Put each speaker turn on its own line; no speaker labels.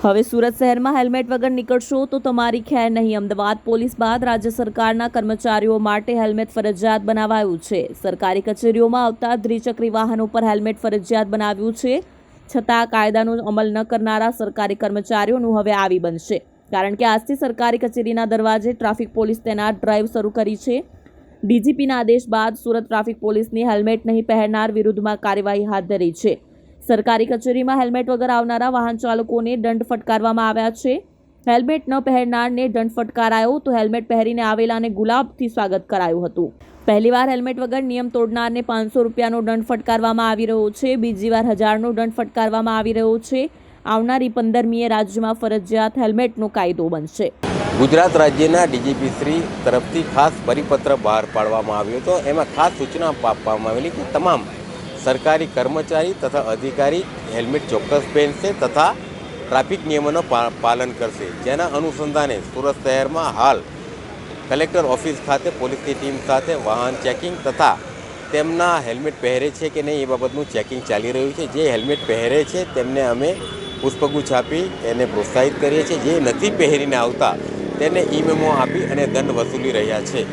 હવે સુરત શહેરમાં હેલ્મેટ વગર નીકળશો તો તમારી ખેર નહીં. અમદાવાદ પોલીસ બાદ રાજ્ય સરકારના કર્મચારીઓ માટે હેલ્મેટ ફરજિયાત બનાવાયું છે. સરકારી કચેરીઓમાં આવતા દ્વિચક્રી વાહનો પર હેલ્મેટ ફરજિયાત બનાવ્યું છે. છતાં કાયદાનો અમલ ન કરનારા સરકારી કર્મચારીઓનું હવે આવી બનશે, કારણ કે આજથી સરકારી કચેરીના દરવાજે ટ્રાફિક પોલીસ તૈનાત ડ્રાઈવ શરૂ કરી છે. ડીજીપીના આદેશ બાદ સુરત ટ્રાફિક પોલીસની હેલ્મેટ નહીં પહેરનાર વિરુદ્ધમાં કાર્યવાહી હાથ ધરી છે. સરકારી કચેરીમાં હેલ્મેટ વગર આવનારા વાહન ચાલકોને દંડ ફટકારવામાં આવ્યા છે. હેલ્મેટ ન પહેરનારને દંડ ફટકારાયો તો હેલ્મેટ પહેરીને આવેલાને ગુલાબથી સ્વાગત કરાયું હતું. પહેલીવાર હેલ્મેટ વગર નિયમ તોડનારને 500 રૂપિયાનો દંડ ફટકારવામાં આવી રહ્યો છે. બીજી વાર 1000નો દંડ ફટકારવામાં આવી રહ્યો છે. આવનારી 15મીએ રાજ્યમાં ફરજિયાત હેલ્મેટનો કાયદો બનશે.
ગુજરાત રાજ્યના ડીજીપી શ્રી તરફથી ખાસ પરિપત્ર બહાર પાડવામાં આવ્યો હતો. એમાં ખાસ સૂચના આપવામાં આવેલી કે તમામ સરકારી કર્મચારી તથા અધિકારી હેલ્મેટ ચોક્કસ પહેરશે તથા ટ્રાફિક નિયમોનું પાલન કરશે. જેના અનુસંધાને સુરત શહેરમાં હાલ કલેક્ટર ઓફિસ ખાતે પોલીસની ટીમ સાથે વાહન ચેકિંગ તથા તેમના હેલ્મેટ પહેરે છે કે નહીં એ બાબતનું ચેકિંગ ચાલી રહ્યું છે. જે હેલ્મેટ પહેરે છે તેમને અમે પુષ્પગુચ્છ આપી એને પ્રોત્સાહિત કરીએ છીએ. જે નથી પહેરીને આવતા તેને ઈ મેમો આપી અને દંડ વસૂલી રહ્યા છે.